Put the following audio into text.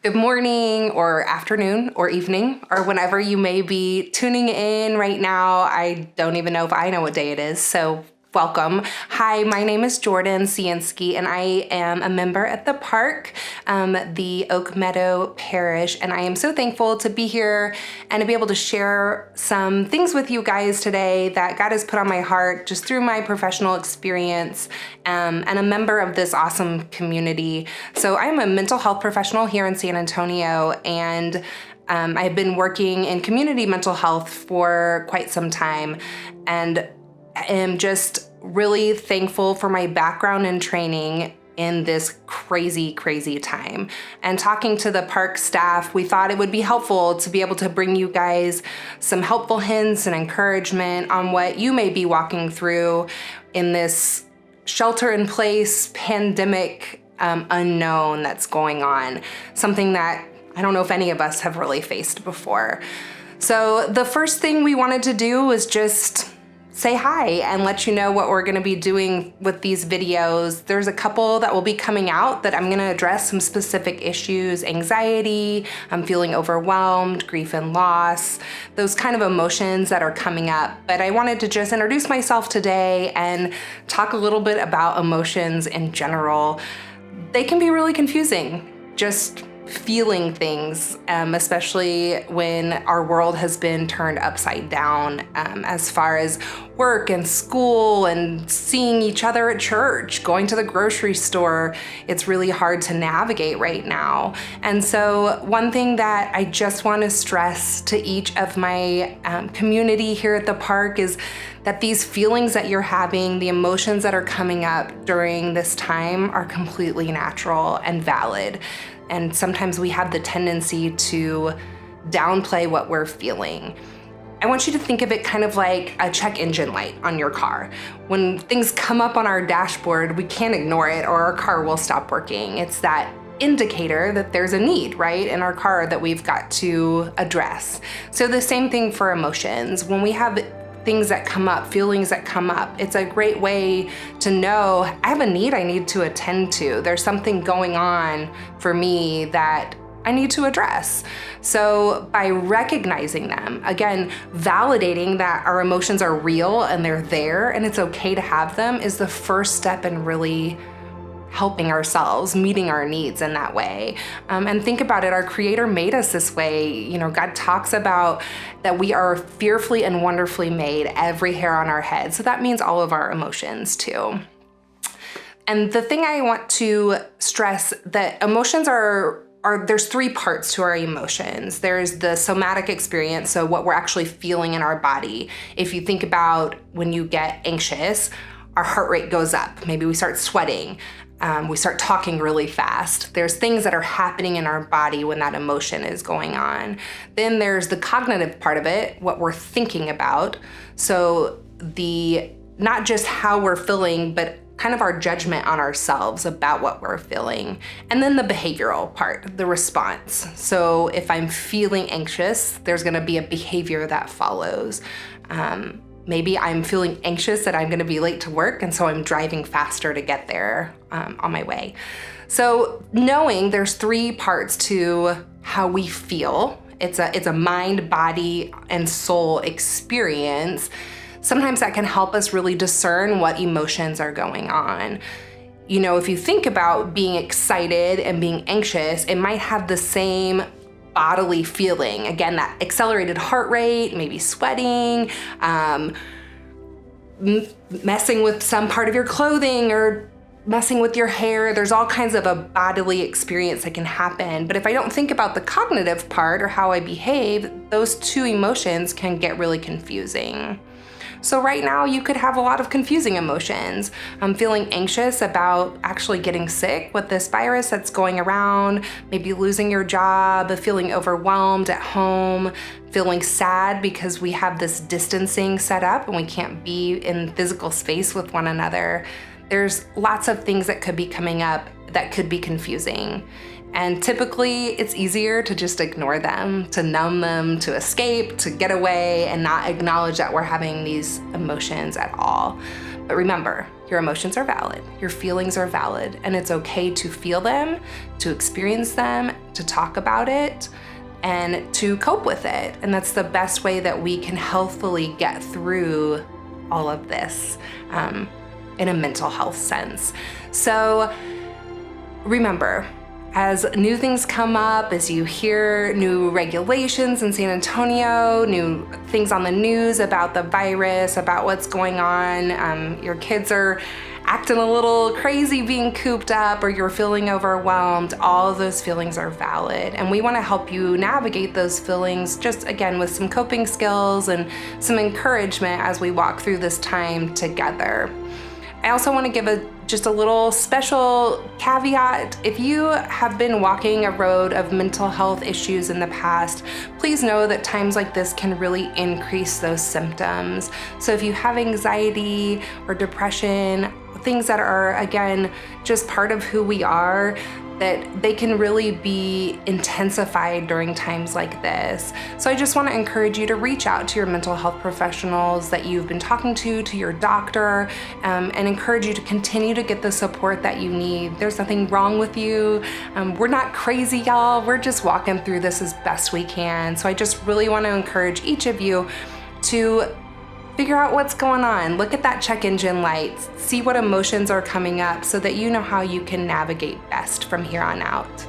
Good morning or afternoon or evening or whenever you may be tuning in right now. I don't even know if I know what day it is, so welcome. Hi, my name is Jordan SyncID, and I am a member at the park, the Oak Meadow Parish, and I am so thankful to be here and to be able to share some things with you guys today that God has put on my heart just through my professional experience and a member of this awesome community. So I'm a mental health professional here in San Antonio, and I've been working in community mental health for quite some time, and am just really thankful for my background and training in this crazy time. And talking to the park staff, we thought it would be helpful to be able to bring you guys some helpful hints and encouragement on what you may be walking through in this shelter-in-place pandemic unknown that's going on, something that I don't know if any of us have really faced before. So the first thing we wanted to do was just say hi and let you know what we're gonna be doing with these videos. There's a couple that will be coming out that I'm gonna address some specific issues, anxiety, I'm feeling overwhelmed, grief and loss, those kind of emotions that are coming up. But I wanted to just introduce myself today and talk a little bit about emotions in general. They can be really confusing, just feeling things, especially when our world has been turned upside down as far as work and school and seeing each other at church, going to the grocery store. It's really hard to navigate right now. And so one thing that I just want to stress to each of my community here at the park is that these feelings that you're having, the emotions that are coming up during this time are completely natural and valid. And sometimes we have the tendency to downplay what we're feeling. I want you to think of it kind of like a check engine light on your car. When things come up on our dashboard, we can't ignore it or our car will stop working. It's that indicator that there's a need, right, in our car that we've got to address. So the same thing for emotions. When we have things that come up, feelings that come up, it's a great way to know I have a need I need to attend to. There's something going on for me that I need to address. So by recognizing them, again, validating that our emotions are real and they're there and it's okay to have them is the first step in really helping ourselves, meeting our needs in that way. And think about it, our Creator made us this way. You know, God talks about that we are fearfully and wonderfully made, every hair on our head. So that means all of our emotions too. And the thing I want to stress that emotions there's three parts to our emotions. There's the somatic experience, so what we're actually feeling in our body. If you think about when you get anxious, our heart rate goes up. Maybe we start sweating. We start talking really fast. There's things that are happening in our body when that emotion is going on. Then there's the cognitive part of it, what we're thinking about. So not just how we're feeling, but kind of our judgment on ourselves about what we're feeling. And then the behavioral part, the response. So if I'm feeling anxious, there's gonna be a behavior that follows. Maybe I'm feeling anxious that I'm gonna be late to work, and so I'm driving faster to get there on my way. So knowing there's three parts to how we feel, it's a mind, body, and soul experience. Sometimes that can help us really discern what emotions are going on. You know, if you think about being excited and being anxious, it might have the same bodily feeling. Again, that accelerated heart rate, maybe sweating, messing with some part of your clothing or messing with your hair. There's all kinds of a bodily experience that can happen. But if I don't think about the cognitive part or how I behave, those two emotions can get really confusing. So right now you could have a lot of confusing emotions. I'm feeling anxious about actually getting sick with this virus that's going around, maybe losing your job, feeling overwhelmed at home, feeling sad because we have this distancing set up and we can't be in physical space with one another. There's lots of things that could be coming up that could be confusing. And typically it's easier to just ignore them, to numb them, to escape, to get away and not acknowledge that we're having these emotions at all. But remember, your emotions are valid, your feelings are valid, and it's okay to feel them, to experience them, to talk about it, and to cope with it. And that's the best way that we can healthfully get through all of this in a mental health sense. So remember, as new things come up, as you hear new regulations in San Antonio, new things on the news about the virus, about what's going on, your kids are acting a little crazy being cooped up, or you're feeling overwhelmed, all of those feelings are valid. And we want to help you navigate those feelings, just again with some coping skills and some encouragement as we walk through this time together. I also want to give just a little special caveat. If you have been walking a road of mental health issues in the past, please know that times like this can really increase those symptoms. So if you have anxiety or depression, things that are, again, just part of who we are, that they can really be intensified during times like this. So I just want to encourage you to reach out to your mental health professionals that you've been talking to your doctor, and encourage you to continue to get the support that you need. There's nothing wrong with you. We're not crazy, y'all. We're just walking through this as best we can. So I just really want to encourage each of you to figure out what's going on. Look at that check engine light. See what emotions are coming up so that you know how you can navigate best from here on out.